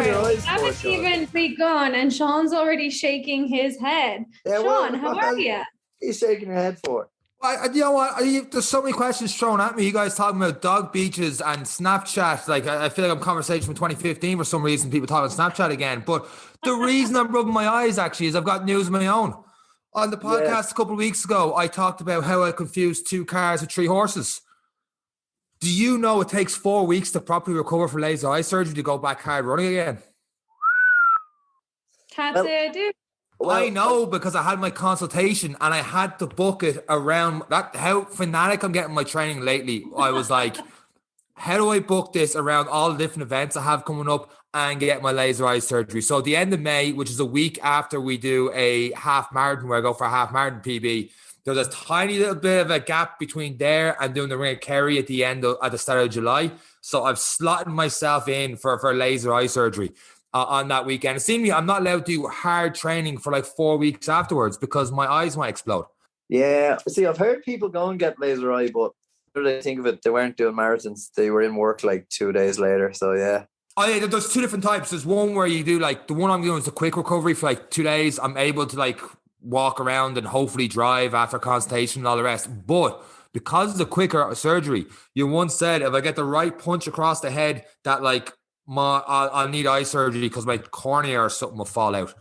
your eyes for, haven't Sean? even begun, and Sean's already shaking his head. Yeah, Sean, how are you? He's shaking your head for. You know what? There's so many questions thrown at me. You guys talking about dog beaches and Snapchat. Like, I feel like I'm conversation from 2015 for some reason. People talking Snapchat again. But the reason I'm rubbing my eyes actually is I've got news of my own. On the podcast a couple of weeks ago, I talked about how I confused 2 cars with 3 horses. Do you know it takes 4 weeks to properly recover from laser eye surgery to go back hard running again? Can't say I do. Well, I know because I had my consultation and I had to book it around that. How fanatic I'm getting my training lately. I was like, how do I book this around all the different events I have coming up and get my laser eye surgery? So at the end of May, which is a week after we do a half marathon where I go for a half marathon PB, there's a tiny little bit of a gap between there and doing the Ring of Kerry at the start of July. So I've slotted myself in for laser eye surgery. On that weekend. It seems I'm not allowed to do hard training for like 4 weeks afterwards because my eyes might explode. Yeah. See, I've heard people go and get laser eye, but what do they think of it? They weren't doing marathons. They were in work like 2 days later. So, yeah. Oh, yeah. There's 2 different types. There's one where you do like the one I'm doing is a quick recovery for like 2 days. I'm able to like walk around and hopefully drive after consultation and all the rest. But because of the quicker surgery, you once said if I get the right punch across the head, that like I'll need eye surgery because my cornea or something will fall out.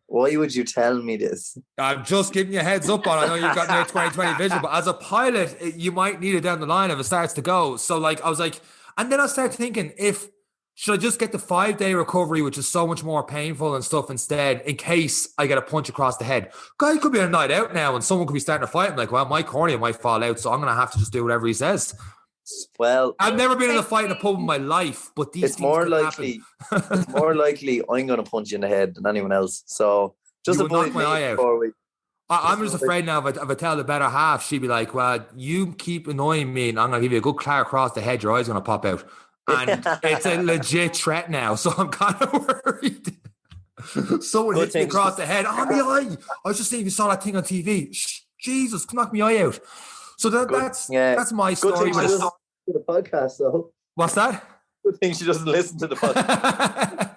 Why would you tell me this? I'm just giving you a heads up on. I know you've got near 20/20 vision, but as a pilot, you might need it down the line if it starts to go. So, like, I was like, and then I started thinking, should I just get the 5-day recovery, which is so much more painful and stuff instead, in case I get a punch across the head? Guy could be on a night out now, and someone could be starting to fight. I'm like, well, my cornea might fall out, so I'm going to have to just do whatever he says. Well, I've never been in a fight in a pub in my life, but these things could happen. It's more likely I'm going to punch you in the head than anyone else. So just avoid my eye out. I'm just afraid now if I tell the better half, she'd be like, well, you keep annoying me and I'm going to give you a good clap across the head. Your eye's going to pop out. And it's a legit threat now. So I'm kind of worried. Someone hits me across the head. Oh, my eye. I was just saying, if you saw that thing on TV. Jesus, knock my eye out. So that's my story. Good thing she doesn't listen to the podcast, though. What's that? Good thing she doesn't listen to the podcast.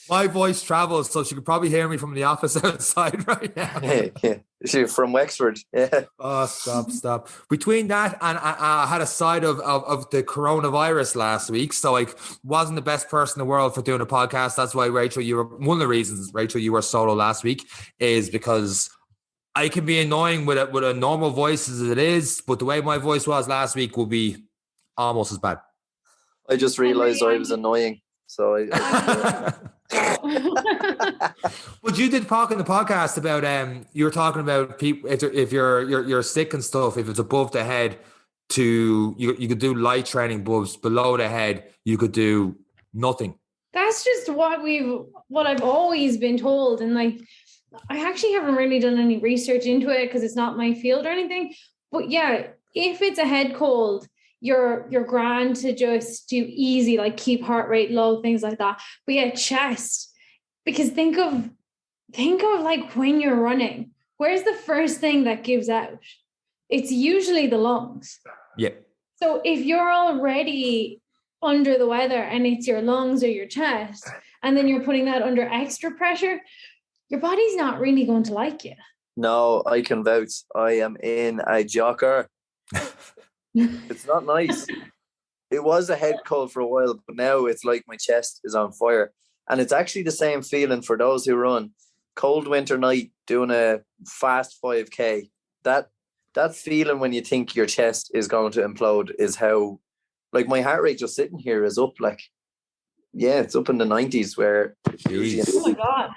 My voice travels, so she could probably hear me from the office outside right now. Yeah. She's from Wexford. Yeah. Oh, stop. Between that and I had a side of the coronavirus last week, so I wasn't the best person in the world for doing a podcast. That's why, Rachel, you were one of the reasons, Rachel, you were solo last week, is because I can be annoying with a normal voice as it is, but the way my voice was last week will be almost as bad. I just realised I was annoying, so But you did talk in the podcast about you were talking about people if you're sick and stuff, if it's above the head, you could do light training above, below the head you could do nothing. That's just what I've always been told, and like I actually haven't really done any research into it because it's not my field or anything. But yeah, if it's a head cold, you're grand to just do easy, like keep heart rate low, things like that. But yeah, chest, because think of like when you're running, where's the first thing that gives out? It's usually the lungs. Yeah. So if you're already under the weather and it's your lungs or your chest, and then you're putting that under extra pressure, your body's not really going to like you. No, I can vouch. I am in a jocker. It's not nice. It was a head cold for a while, but now it's like my chest is on fire. And it's actually the same feeling for those who run. Cold winter night, doing a fast 5K. That feeling when you think your chest is going to implode is how, like, my heart rate just sitting here is up, like, yeah, it's up in the 90s where... Oh my God.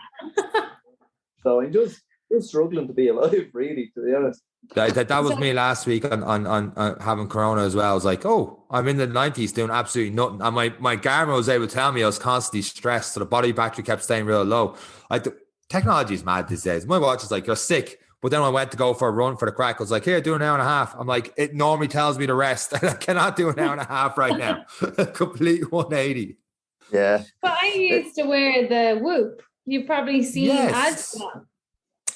So I'm just struggling to be alive, really, to be honest. That was me last week on having corona as well. I was like, oh, I'm in the 90s doing absolutely nothing. And my Garmin was able to tell me I was constantly stressed, so the body battery kept staying real low. Technology is mad these days. My watch is like, you're sick. But then when I went to go for a run for the crack, I was like, here, do an hour and a half. I'm like, it normally tells me to rest. I cannot do an hour and a half right now. Complete 180. Yeah. But I used to wear the Whoop. You've probably seen ads for that.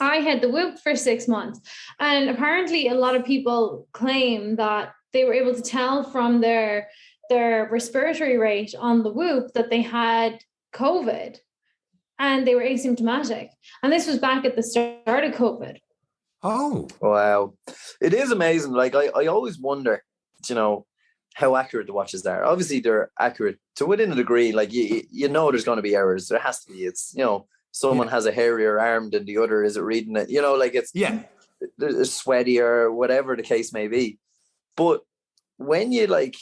I had the Whoop for 6 months. And apparently a lot of people claim that they were able to tell from their respiratory rate on the Whoop that they had COVID and they were asymptomatic. And this was back at the start of COVID. Oh, wow. It is amazing. Like, I always wonder, you know, how accurate the watches are. Obviously, they're accurate to within a degree. Like, you know, there's going to be errors. There has to be. It's, you know, someone has a hairier arm than the other. Is it reading it? You know, like it's sweaty or whatever the case may be. But when you like,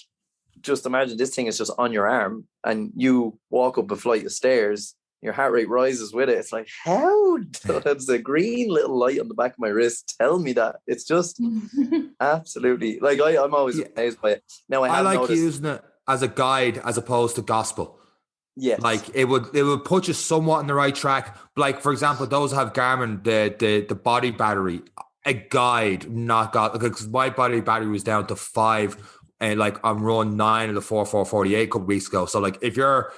just imagine this thing is just on your arm and you walk up a flight of stairs, your heart rate rises with it. It's like, how does the green little light on the back of my wrist tell me that? It's just absolutely, like, I'm always amazed by it. Now I like noticed, using it as a guide as opposed to gospel. Yes. Like it would put you somewhat on the right track. Like, for example, those who have Garmin, the body battery, a guide, not God, because my body battery was down to 5, and like I'm run 9 of the 4448 a couple weeks ago. So like if your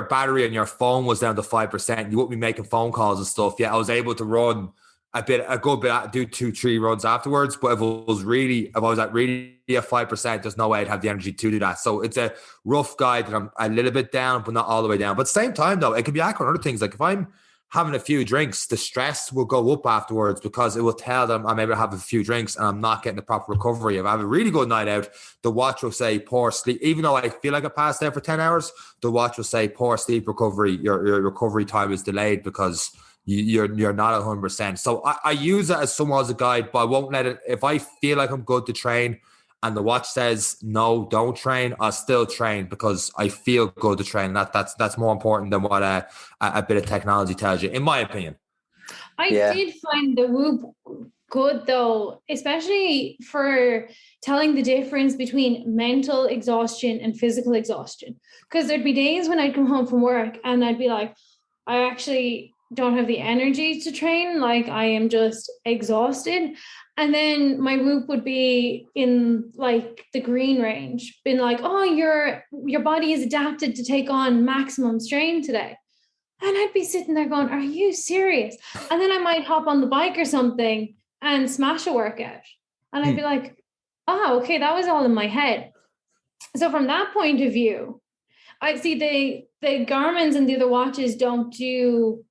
battery on your phone was down to 5%, you wouldn't be making phone calls and stuff. Yeah, I was able to run a good bit, do 2-3 runs afterwards. But if I was at really at 5%, there's no way I'd have the energy to do that. So it's a rough guide that I'm a little bit down, but not all the way down. But at the same time, though, it can be accurate on other things. Like if I'm having a few drinks, the stress will go up afterwards because it will tell them I'm able to have a few drinks and I'm not getting the proper recovery. If I have a really good night out, the watch will say poor sleep. Even though I feel like I passed out for 10 hours, the watch will say poor sleep recovery. Your recovery time is delayed because you're not 100%. So I use it as somewhat as a guide, but I won't let it. If I feel like I'm good to train and the watch says no, don't train, I'll still train because I feel good to train. That's more important than what a bit of technology tells you, in my opinion. I did find the Whoop good though, especially for telling the difference between mental exhaustion and physical exhaustion. Because there'd be days when I'd come home from work and I'd be like, I actually don't have the energy to train. Like I am just exhausted. And then my Whoop would be in like the green range, been like, oh, your body is adapted to take on maximum strain today. And I'd be sitting there going, are you serious? And then I might hop on the bike or something and smash a workout. And I'd be like, oh, okay, that was all in my head. So from that point of view, I see the Garmin's and the other watches don't do,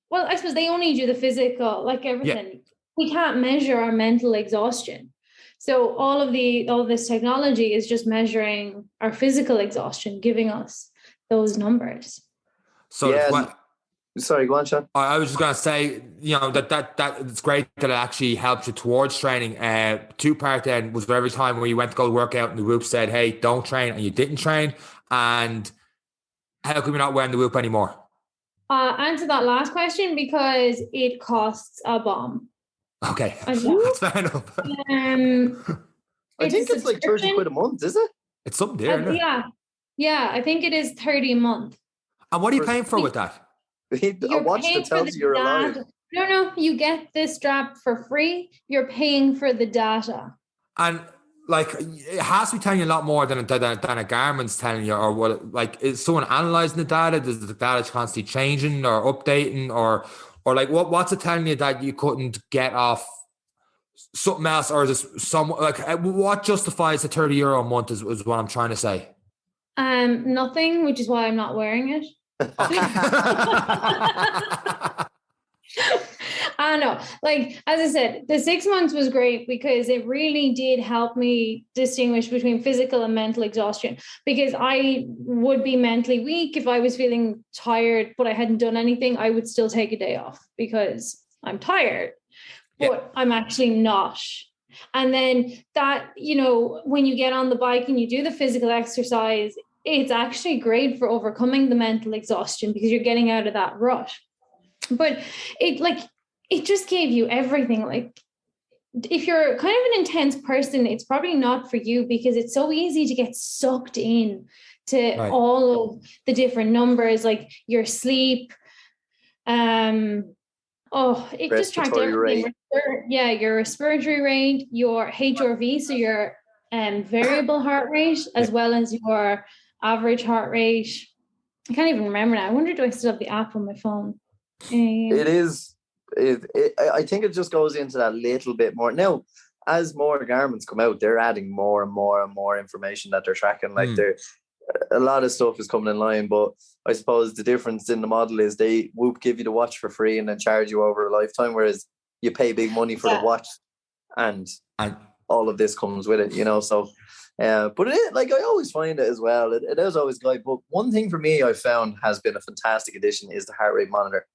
well, I suppose they only do the physical, like everything. Yeah. We can't measure our mental exhaustion. So all of this technology is just measuring our physical exhaustion, giving us those numbers. So sorry, go on, Sean. I was just going to say, you know, that it's great that it actually helps you towards training. 2-part then was for every time where you went to go work out and the Whoop said, hey, don't train, and you didn't train. And how come you're not wearing the Whoop anymore? Answer that last question, because it costs a bomb. Okay, that's fair enough. I think it's like 30 quid a month, is it? It's something there, isn't it? Yeah, I think it is 30 a month. And what are you paying for with that? A watch that tells you you're alive. No, you get this strap for free. You're paying for the data. And like, it has to be telling you a lot more than a Garmin's telling you, or what? Like, is someone analyzing the data? Does the data constantly changing or updating, or like what's it telling you that you couldn't get off something else, or is this what justifies the €30 a month is what I'm trying to say. Nothing, which is why I'm not wearing it. I know. Like, as I said, the 6 months was great because it really did help me distinguish between physical and mental exhaustion, because I would be mentally weak if I was feeling tired, but I hadn't done anything. I would still take a day off because I'm tired, but I'm actually not. And then that, you know, when you get on the bike and you do the physical exercise, it's actually great for overcoming the mental exhaustion because you're getting out of that rut. But it just gave you everything. Like, if you're kind of an intense person, it's probably not for you because it's so easy to get sucked in to all of the different numbers, like your sleep. It just tracked everything. Your respiratory rate, your HRV, so your variable heart rate, as well as your average heart rate. I can't even remember now. I wonder, do I still have the app on my phone? I think it just goes into that little bit more. Now, as more Garmin's come out, they're adding more and more and more information that they're tracking. Like a lot of stuff is coming in line, but I suppose the difference in the model is they Whoop give you the watch for free and then charge you over a lifetime, whereas you pay big money for the watch and all of this comes with it, so but like I always find it as well, it is always good. But one thing for me I found has been a fantastic addition is the heart rate monitor.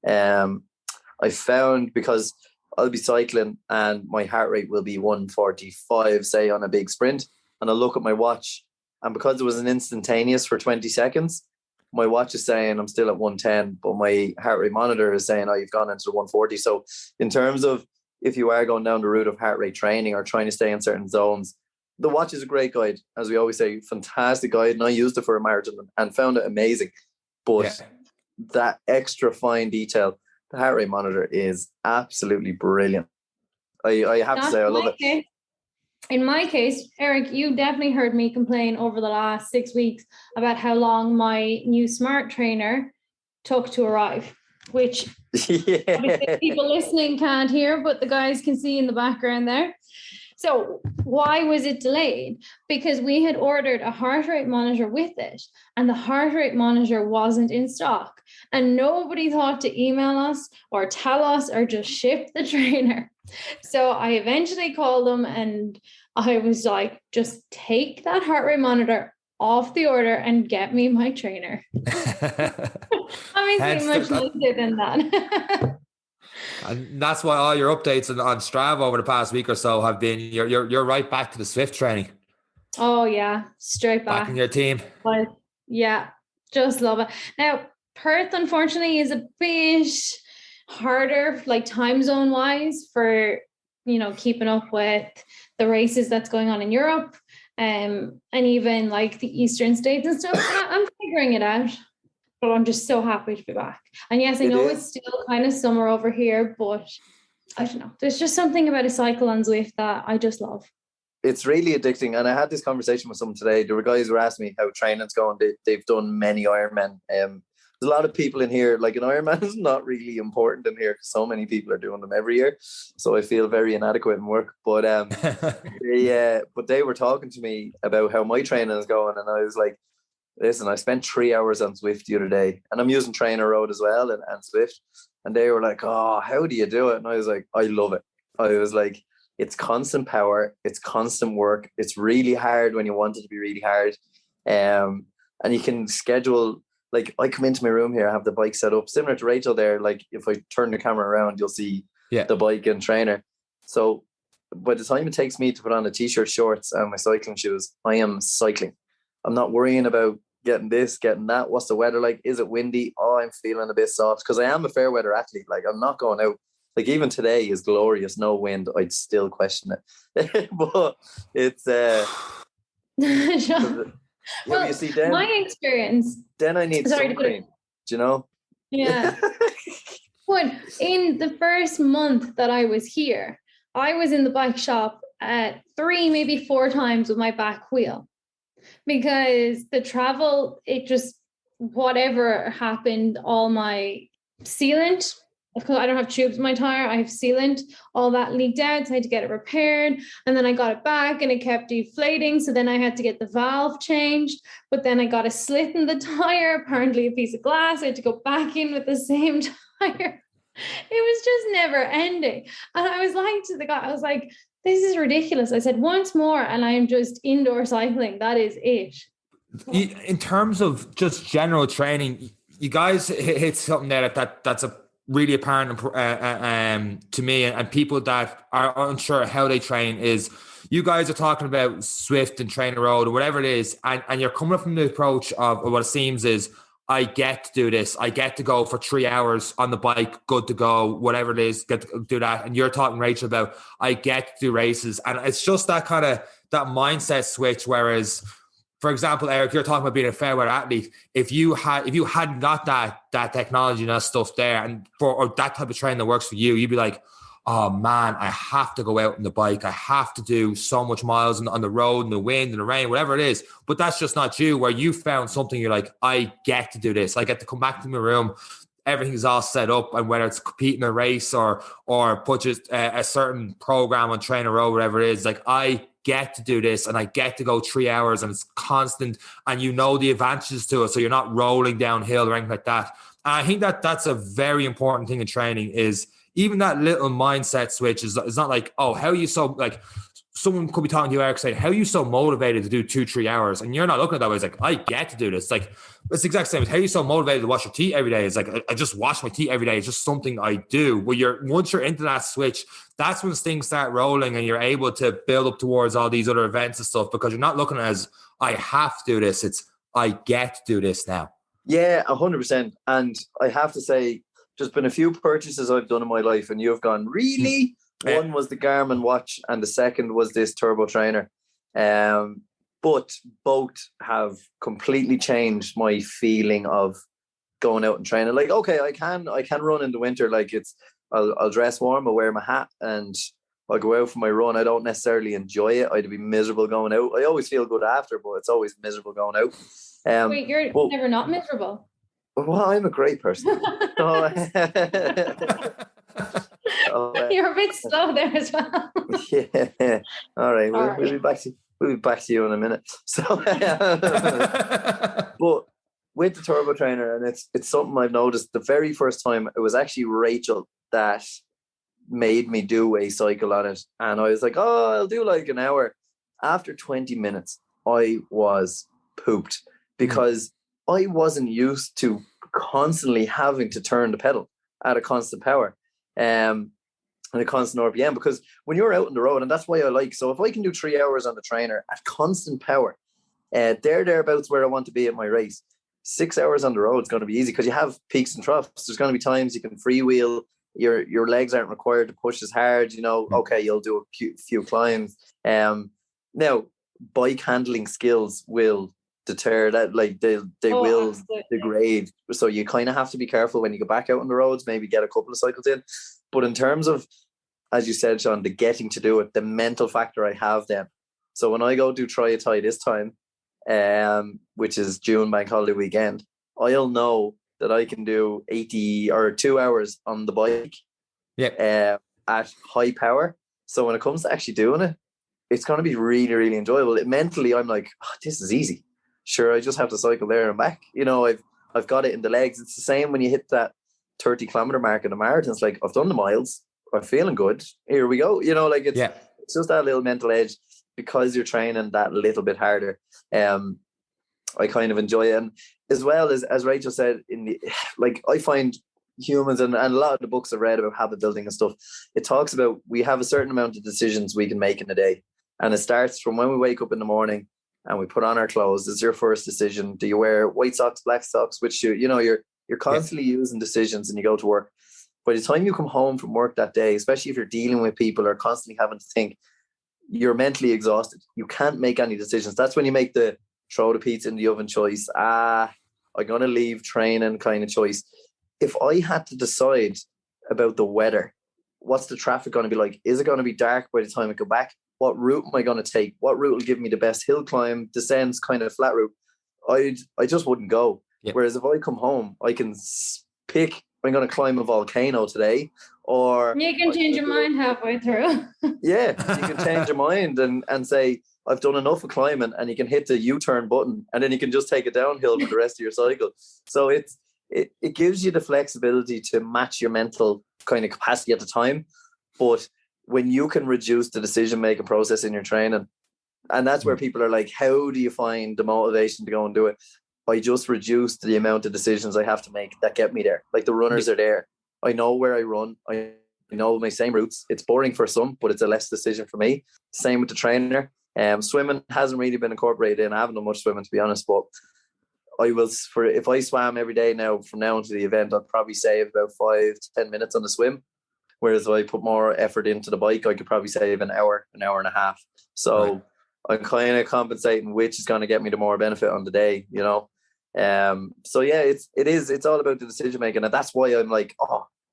I found, because I'll be cycling and my heart rate will be 145, say on a big sprint, and I'll look at my watch, and because it was an instantaneous for 20 seconds, my watch is saying I'm still at 110, but my heart rate monitor is saying, you've gone into the 140. So in terms of if you are going down the route of heart rate training or trying to stay in certain zones, the watch is a great guide, as we always say, fantastic guide. And I used it for a marathon and found it amazing. But that extra fine detail, the heart rate monitor is absolutely brilliant. I have to say, I love it. In my case, Eric, you definitely heard me complain over the last 6 weeks about how long my new smart trainer took to arrive, which obviously people listening can't hear, but the guys can see in the background there. So why was it delayed? Because we had ordered a heart rate monitor with it, and the heart rate monitor wasn't in stock. And nobody thought to email us or tell us or just ship the trainer. So I eventually called them and I was like, just take that heart rate monitor off the order and get me my trainer. Obviously much nicer than that. And that's why all your updates on Strava over the past week or so have been you're right back to the Swift training. Oh yeah, straight back in your team. But yeah, just love it. Now Perth unfortunately is a bit harder, like time zone wise, for keeping up with the races that's going on in Europe, and even like the Eastern states and stuff. I'm figuring it out. But I'm just so happy to be back. And yes, I know it's still kind of summer over here, but I don't know. There's just something about a cycle on Zwift that I just love. It's really addicting. And I had this conversation with someone today. There were guys who were asking me how training's going. They've done many Ironman. There's a lot of people in here. Like an Ironman is not really important in here because so many people are doing them every year. So I feel very inadequate in work. But but they were talking to me about how my training is going. And I was like, listen, I spent 3 hours on Zwift the other day, and I'm using Trainer Road as well and Zwift. And they were like, how do you do it? And I was like, I love it. I was like, it's constant power. It's constant work. It's really hard when you want it to be really hard. And you can schedule, like I come into my room here, I have the bike set up, similar to Rachel there. Like if I turn the camera around, you'll see the bike and trainer. So by the time it takes me to put on a t-shirt, shorts and my cycling shoes, I am cycling. I'm not worrying about getting this, getting that. What's the weather like? Is it windy? I'm feeling a bit soft because I am a fair weather athlete. Like I'm not going out. Like even today is glorious, no wind. I'd still question it, but it's. Well, you see, then, my experience. Then I need sun cream. Do you know? Yeah. But in the first month that I was here, I was in the bike shop 3, maybe 4 times with my back wheel. Because the travel, it just, whatever happened, all my sealant, I don't have tubes in my tire, I have sealant, all that leaked out, so I had to get it repaired, and then I got it back and it kept deflating, so then I had to get the valve changed, but then I got a slit in the tire, apparently a piece of glass, I had to go back in with the same tire. It was just never ending. And I was like to the guy, I was like, this is ridiculous. I said, once more, and I am just indoor cycling. That is it. In terms of just general training, you guys hit something there that's a really apparent to me, and people that are unsure how they train is you guys are talking about Zwift and Trainer Road or whatever it is, and you're coming from the approach of what it seems is, I get to do this. I get to go for 3 hours on the bike, good to go, whatever it is, get to do that. And you're talking, Rachel, about I get to do races. And it's just that kind of that mindset switch. Whereas, for example, Eric, you're talking about being a fair weather athlete. If you hadn't got that technology and that stuff there, and or that type of training that works for you, you'd be like, oh man, I have to go out on the bike. I have to do so much miles on the road, in the wind, in the rain, whatever it is. But that's just not you, where you found something you're like, I get to do this. I get to come back to my room. Everything's all set up. And whether it's competing a race or put just a certain program on Trainer Road, whatever it is, like I get to do this and I get to go 3 hours and it's constant and you know the advantages to it. So you're not rolling downhill or anything like that. And I think that that's a very important thing in training is even that little mindset switch is not like, oh, how are you so like, someone could be talking to you, Eric, saying, how are you so motivated to do 2-3 hours? And you're not looking at that way. It's like, I get to do this. Like, it's the exact same as how are you so motivated to wash your teeth every day? It's like, I just wash my teeth every day. It's just something I do. Once you're into that switch, that's when things start rolling and you're able to build up towards all these other events and stuff because you're not looking at it as, I have to do this. It's, I get to do this now. Yeah, 100%. And I have to say, there's been a few purchases I've done in my life and you've gone, really? One was the Garmin watch and the second was this turbo trainer. But both have completely changed my feeling of going out and training. Like, okay, I can run in the winter. Like I'll dress warm, I'll wear my hat and I'll go out for my run. I don't necessarily enjoy it. I'd be miserable going out. I always feel good after, but it's always miserable going out. Wait, you're never not miserable? Well, I'm a great person. You're a bit slow there as well. Yeah. All right. We'll be back to you in a minute. So, but with the turbo trainer, and it's something I've noticed. The very first time, it was actually Rachel that made me do a cycle on it, and I was like, "Oh, I'll do like an hour." After 20 minutes, I was pooped because I wasn't used to constantly having to turn the pedal at a constant power. And a constant RPM, because when you're out on the road, and that's why I like, so if I can do 3 hours on the trainer at constant power, thereabouts where I want to be at my race. 6 hours on the road is going to be easy because you have peaks and troughs. There's going to be times you can freewheel, your legs aren't required to push as hard, okay, you'll do a few climbs. Now bike handling skills will deter that, like they will degrade, so you kind of have to be careful when you go back out on the roads, maybe get a couple of cycles in. But in terms of, as you said, Sean, the getting to do it, the mental factor I have then. So when I go do Try a Tie this time, which is June bank holiday weekend, I'll know that I can do 80 or 2 hours on the bike at high power. So when it comes to actually doing it, it's going to be really, really enjoyable. Mentally, I'm like, oh, this is easy. Sure, I just have to cycle there and back. I've got it in the legs. It's the same when you hit that 30-kilometer mark in the marathon. It's like, I've done the miles. I'm feeling good. Here we go. It's just that little mental edge because you're training that little bit harder. I kind of enjoy it. And as well as Rachel said, I find humans and a lot of the books I've read about habit building and stuff, it talks about we have a certain amount of decisions we can make in a day. And it starts from when we wake up in the morning and we put on our clothes. It's your first decision. Do you wear white socks, black socks, which shoe? You're constantly using decisions and you go to work. By the time you come home from work that day, especially if you're dealing with people or constantly having to think, you're mentally exhausted. You can't make any decisions. That's when you make the throw the pizza in the oven choice. I'm going to leave training kind of choice. If I had to decide about the weather, what's the traffic going to be like? Is it going to be dark by the time I go back? What route am I going to take? What route will give me the best hill climb, descents, kind of flat route? I just wouldn't go. Yep. Whereas if I come home, I can pick, I'm going to climb a volcano today, or you can change your mind halfway through. Yeah, you can change your mind and say, I've done enough of climbing, and you can hit the U-turn button and then you can just take it downhill for the rest of your cycle. So it gives you the flexibility to match your mental kind of capacity at the time. But when you can reduce the decision-making process in your training, and that's where people are like, how do you find the motivation to go and do it? I just reduce the amount of decisions I have to make that get me there. Like the runners are there. I know where I run. I know my same routes. It's boring for some, but it's a less decision for me. Same with the trainer. Swimming hasn't really been incorporated in. I haven't done much swimming, to be honest, but if I swam every day now from now into the event, I'd probably save about 5 to 10 minutes on the swim. Whereas if I put more effort into the bike, I could probably save an hour and a half. So I'm kind of compensating which is going to get me the more benefit on the day, So yeah, it's all about the decision making, and that's why I'm like,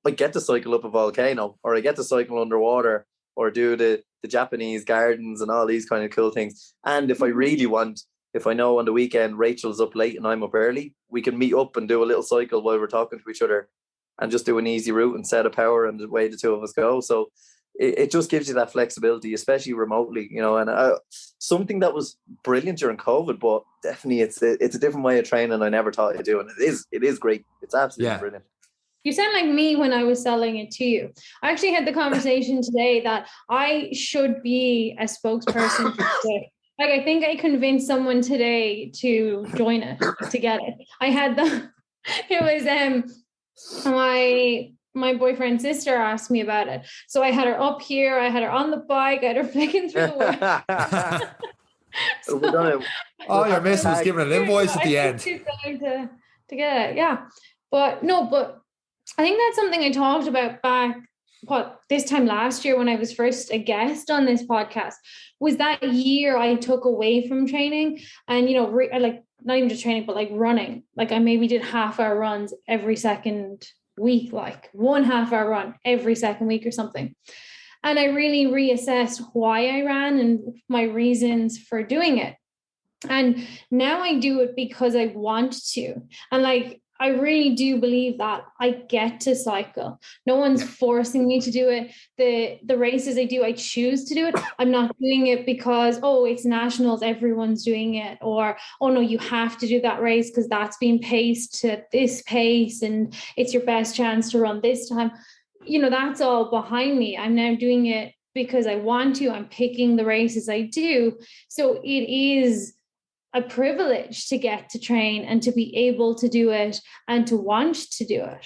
I get to cycle up a volcano, or I get to cycle underwater, or do the Japanese gardens and all these kind of cool things. And if I really want, if I know on the weekend Rachel's up late and I'm up early, we can meet up and do a little cycle while we're talking to each other, and just do an easy route and set a power and the way the two of us go. So it just gives you that flexibility, especially remotely, you know. And something that was brilliant during COVID, but definitely it's a different way of training I never thought I'd do, and it is great. It's absolutely brilliant. You sound like me when I was selling it to you. I actually had the conversation today that I should be a spokesperson for it. Like, I think I convinced someone today to join it, to get it. I had it was my boyfriend's sister asked me about it. So I had her up here, I had her on the bike, I had her flicking through the world. Your miss was giving an invoice at the end. She's going to get it, yeah. But I think that's something I talked about back, this time last year when I was first a guest on this podcast, was that year I took away from training and, you know, like not even just training, but like running. Like I maybe did half-hour runs every second week, like 1 half-hour run every second week or something. And I really reassessed why I ran and my reasons for doing it. And now I do it because I want to. And like, I really do believe that I get to cycle. No one's forcing me to do it. The races I do, I choose to do it. I'm not doing it because, it's nationals, everyone's doing it. Or, no, you have to do that race because that's being paced to this pace and it's your best chance to run this time. You know, that's all behind me. I'm now doing it because I want to. I'm picking the races I do. So it is a privilege to get to train and to be able to do it and to want to do it.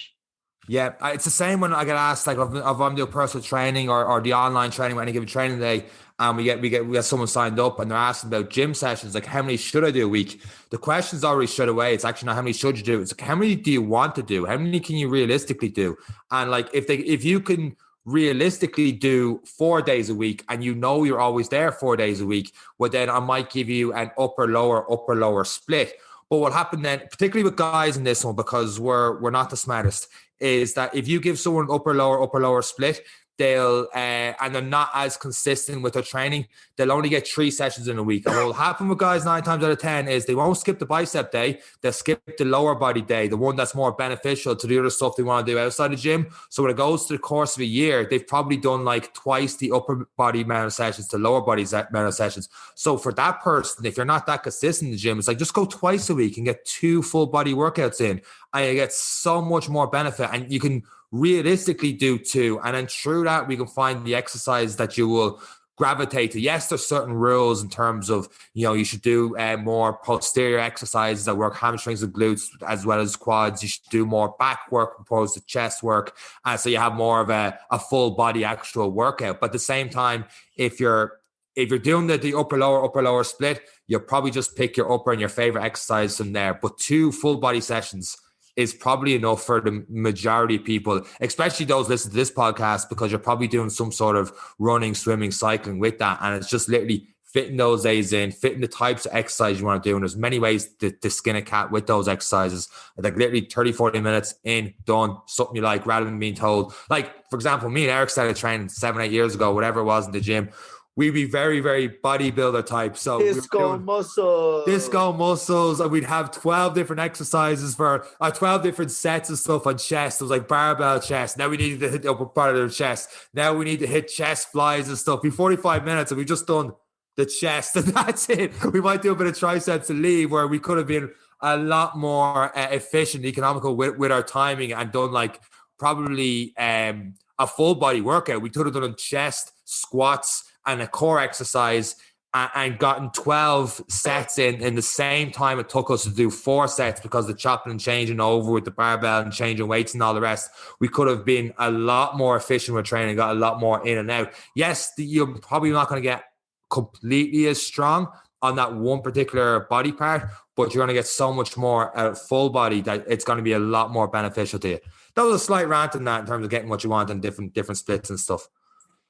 Yeah, it's the same when I get asked, like, if I'm doing personal training or the online training, Any Given Training Day, and we get someone signed up and they're asking about gym sessions, like how many should I do a week? The question's already straight away. It's actually not how many should you do. It's like, how many do you want to do? How many can you realistically do? And like, if you can realistically do 4 days a week and you know you're always there 4 days a week, well then I might give you an upper lower split. But what happened then, particularly with guys in this one, because we're not the smartest, is that if you give someone upper lower split, they'll and they're not as consistent with their training, they'll only get 3 sessions in a week. And what will happen with guys 9 times out of 10 is they won't skip the bicep day, they'll skip the lower body day, the one that's more beneficial to the other stuff they want to do outside the gym. So when it goes to the course of a year, they've probably done like twice the upper body amount of sessions to lower body amount of sessions. So for that person, if you're not that consistent in the gym, it's like just go twice a week and get 2 full body workouts in, and you get so much more benefit, and you can realistically do 2, and then through that we can find the exercise that you will gravitate to. Yes, there's certain rules in terms of, you know, you should do more posterior exercises that work hamstrings and glutes as well as quads. You should do more back work opposed to chest work, and so you have more of a full body actual workout. But at the same time, if you're doing the upper lower split, you'll probably just pick your upper and your favorite exercise from there. But 2 full body sessions is probably enough for the majority of people, especially those listening to this podcast, because you're probably doing some sort of running, swimming, cycling with that. And it's just literally fitting those days in, fitting the types of exercise you want to do. And there's many ways to skin a cat with those exercises. Like literally 30, 40 minutes in, done, something you like, rather than being told. Like, for example, me and Eric started training 7, 8 years ago, whatever it was in the gym. We'd be very, very bodybuilder type. So disco muscles, and we'd have 12 different exercises for 12 different sets of stuff on chest. It was like barbell chest. Now we needed to hit the upper part of the chest. Now we need to hit chest flies and stuff. Be 45 minutes and we've just done the chest and that's it. We might do a bit of triceps and leave, where we could have been a lot more efficient, economical with our timing, and done like probably a full body workout. We could have done chest, squats, and a core exercise, and gotten 12 sets in the same time it took us to do 4 sets, because the chopping and changing over with the barbell and changing weights and all the rest. We could have been a lot more efficient with training, got a lot more in and out. Yes, you're probably not going to get completely as strong on that one particular body part, but you're going to get so much more out of full body that it's going to be a lot more beneficial to you. That was a slight rant on that in terms of getting what you want and different splits and stuff.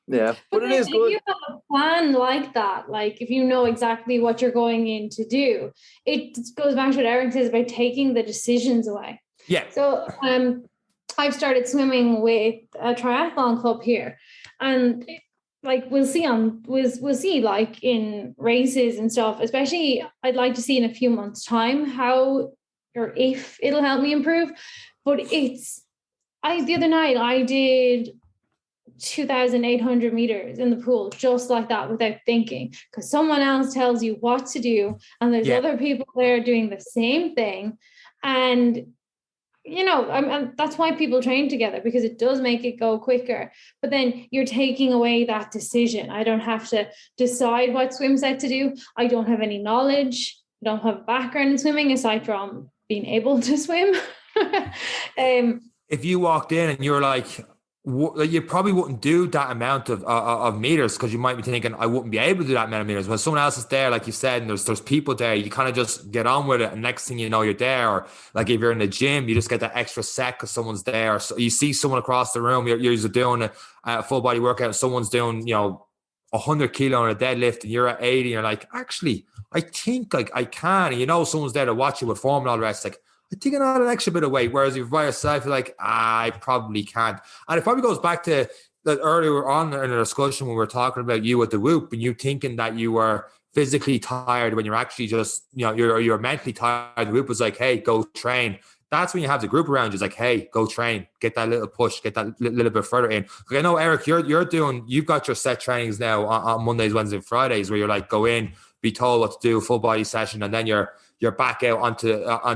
Yeah, but it is good. If you have a plan like that, like if you know exactly what you're going in to do, it goes back to what Eric says about taking the decisions away. Yeah. So I've started swimming with a triathlon club here, and like we'll see like in races and stuff, especially I'd like to see in a few months' time how or if it'll help me improve. But the other night I did 2,800 meters in the pool just like that without thinking, because someone else tells you what to do and there's other people there doing the same thing. And and that's why people train together, because it does make it go quicker. But then you're taking away that decision. I don't have to decide what swim set to do. I don't have any knowledge. I don't have a background in swimming aside from being able to swim. If you walked in and you're like, you probably wouldn't do that amount of meters, because you might be thinking, I wouldn't be able to do that amount of meters. When someone else is there, like you said, and there's people there, you kind of just get on with it. And next thing you know, you're there. Or like if you're in the gym, you just get that extra set because someone's there. So you see someone across the room, you're doing a full body workout, and someone's doing, 100 kilo on a deadlift, and you're at 80, and you're like, actually, I think like I can. And someone's there to watch you with form and all the rest. Like, I think I add an extra bit of weight. Whereas if you're by yourself, you're like, I probably can't. And it probably goes back to that earlier on in the discussion when we were talking about you at the Whoop, and you thinking that you were physically tired when you're actually just, you're mentally tired. The Whoop was like, hey, go train. That's when you have the group around you. It's like, hey, go train, get that little push, get that little bit further in. Like I know, Eric, you've got your set trainings now on Mondays, Wednesdays, and Fridays, where you're like, go in, be told what to do, full body session, and then you're back out on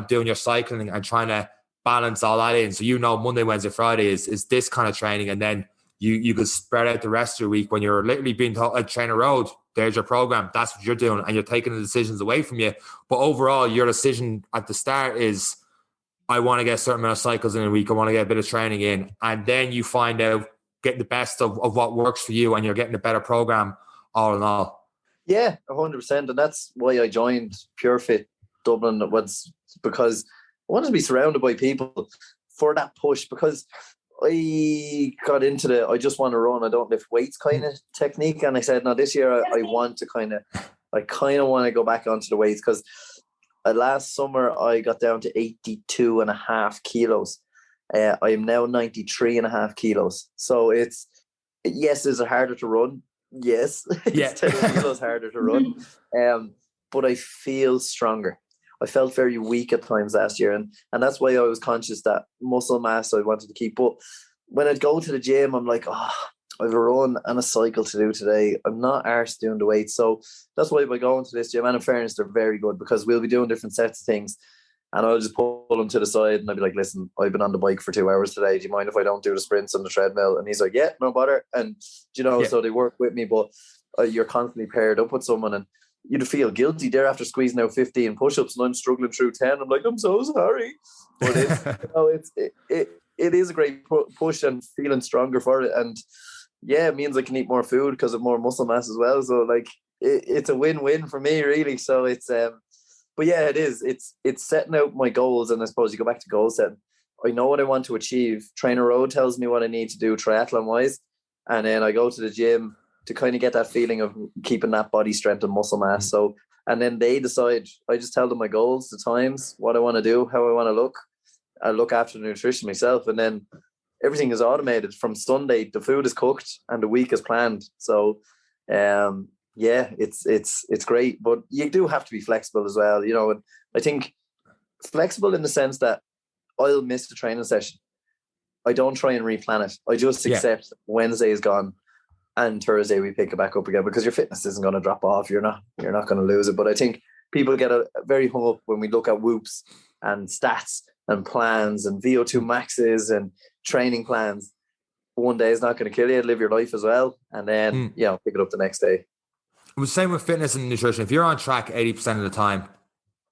doing your cycling and trying to balance all that in. So Monday, Wednesday, Friday is this kind of training, and then you could spread out the rest of your week when you're literally being told, like, train a road, there's your program, that's what you're doing, and you're taking the decisions away from you. But overall, your decision at the start is, I want to get a certain amount of cycles in a week, I want to get a bit of training in, and then you find out, get the best of what works for you, and you're getting a better program all in all. Yeah, 100%. And that's why I joined PureFit Dublin, was because I wanted to be surrounded by people for that push, because I got into I just want to run, I don't lift weights kind of technique. And I said, no, this year I want to want to go back onto the weights, because last summer I got down to 82.5 kilos. I am now 93.5 kilos. So is it harder to run? Yes. It's 10 kilos harder to run. But I feel stronger. I felt very weak at times last year, and that's why I was conscious that muscle mass I wanted to keep. But when I'd go to the gym, I'm like, I have a run and a cycle to do today. I'm not arsed doing the weights. So that's why by going to this gym, and in fairness, they're very good, because we'll be doing different sets of things, and I'll just pull them to the side and I'll be like, listen, I've been on the bike for 2 hours today. Do you mind if I don't do the sprints on the treadmill? And he's like, yeah, no bother. And so they work with me, but you're constantly paired up with someone, and you'd feel guilty there after squeezing out 15 push-ups and I'm struggling through 10. I'm like, I'm so sorry. But it is a great push, and feeling stronger for it. And yeah, it means I can eat more food because of more muscle mass as well. So like it's a win-win for me, really. So it's but yeah, it is. It's setting out my goals, and I suppose you go back to goal setting. I know what I want to achieve. Trainer Road tells me what I need to do triathlon-wise, and then I go to the gym to kind of get that feeling of keeping that body strength and muscle mass. So, and then they decide, I just tell them my goals, the times, what I want to do, how I want to look. I look after the nutrition myself, and then everything is automated. From Sunday, the food is cooked and the week is planned. So, it's great, but you do have to be flexible as well, and I think flexible in the sense that I'll miss the training session. I don't try and replan it. I just accept Wednesday is gone, and Thursday we pick it back up again, because your fitness isn't going to drop off. You're not going to lose it. But I think people get very hung up when we look at whoops and stats and plans and VO2 maxes and training plans. One day is not going to kill you. Live your life as well, and then pick it up the next day. It was the same with fitness and nutrition. If you're on track 80% of the time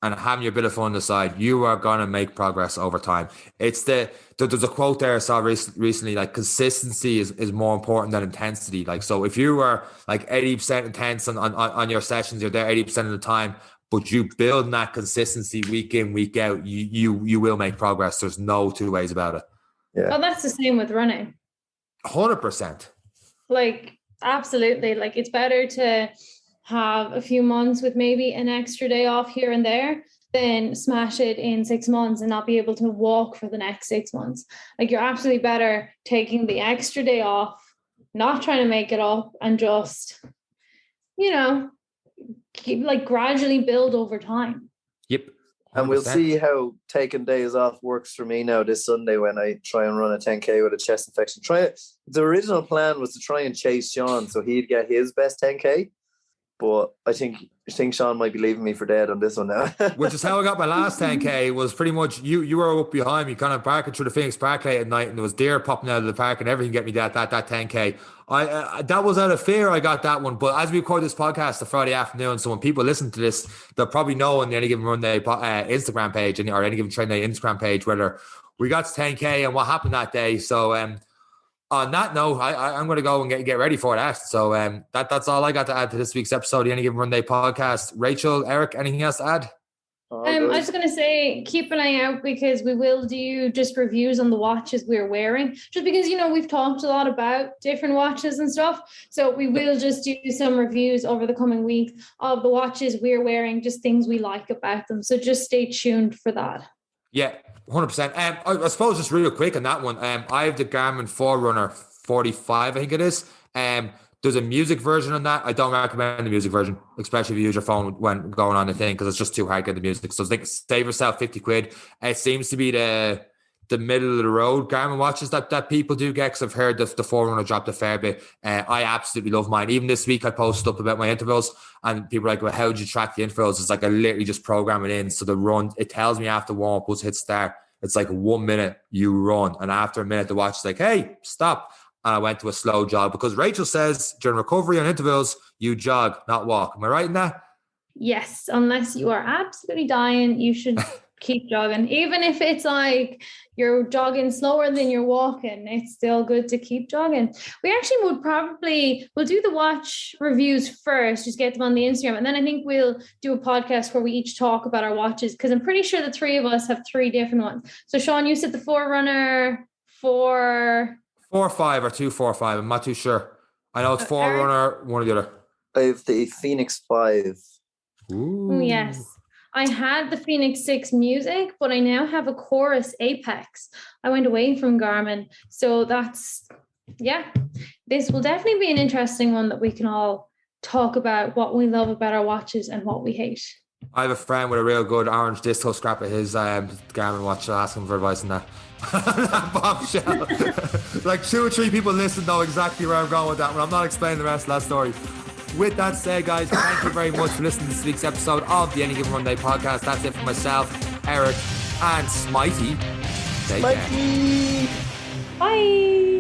and having your bit of fun on the side, you are going to make progress over time. There's a quote there I saw recently, like, consistency is more important than intensity. Like, so if you were like 80% intense on your sessions, you're there 80% of the time, but you build that consistency week in, week out, you will make progress. There's no two ways about it. Yeah. Well, that's the same with running. 100%. Like, absolutely. Like, it's better to have a few months with maybe an extra day off here and there than smash it in 6 months and not be able to walk for the next 6 months. Like, you're absolutely better taking the extra day off, not trying to make it up, and just, keep, like, gradually build over time. Yep, And we'll see how taking days off works for me now this Sunday when I try and run a 10K with a chest infection. The original plan was to try and chase Sean so he'd get his best 10K. But I think Sean might be leaving me for dead on this one now. Which is how I got my last 10K. Was pretty much you were up behind me, kind of barking through the Phoenix Park late at night, and there was deer popping out of the park and everything get me that 10K. I that was out of fear I got that one. But as we record this podcast the Friday afternoon, so when people listen to this, they'll probably know on the Any Given Runday Instagram page or Any Given Trend Day Instagram page whether we got to 10K and what happened that day. So on that note, I'm going to go and get ready for that. So that's all I got to add to this week's episode of the Any Given Runday podcast. Rachel, Eric, anything else to add? I was just going to say, keep an eye out because we will do just reviews on the watches we're wearing. Just because, we've talked a lot about different watches and stuff. So we will just do some reviews over the coming week of the watches we're wearing, just things we like about them. So just stay tuned for that. Yeah, 100%. I suppose just real quick on that one. I have the Garmin Forerunner 45, I think it is. There's a music version on that. I don't recommend the music version, especially if you use your phone when going on the thing, because it's just too hard to get the music. So I think save yourself 50 quid. It seems to be the middle of the road Garmin watches that people do get, because I've heard the Forerunner dropped a fair bit. I absolutely love mine. Even this week I posted up about my intervals and people are like, well, how do you track the intervals? It's like I literally just program it in. So the run, it tells me after warm up, once hit start, it's like 1 minute you run. And after a minute, the watch is like, hey, stop. And I went to a slow jog because Rachel says during recovery on intervals, you jog, not walk. Am I right in that? Yes, unless you are absolutely dying, you should keep jogging. Even if it's like you're jogging slower than you're walking, it's still good to keep jogging. We actually we'll do the watch reviews first, just get them on the Instagram. And then I think we'll do a podcast where we each talk about our watches, because I'm pretty sure the three of us have 3 different ones. So Sean, you said the Forerunner 4.5 or 2.45. I'm not too sure. I know it's Forerunner, one or the other. I have the Phoenix 5. Ooh. Oh, yes. I had the Phoenix 6 Music, but I now have a Chorus Apex. I went away from Garmin. So this will definitely be an interesting one that we can all talk about what we love about our watches and what we hate. I have a friend with a real good orange disco scrap of his Garmin watch. I'll ask him for advice on that. Bombshell. Like 2 or 3 people listen know exactly where I'm going with that one. I'm not explaining the rest of that story. With that said, guys, thank you very much for listening to this week's episode of the Any Given Runday podcast. That's it for myself, Eric, and Smitey. Take care. Bye.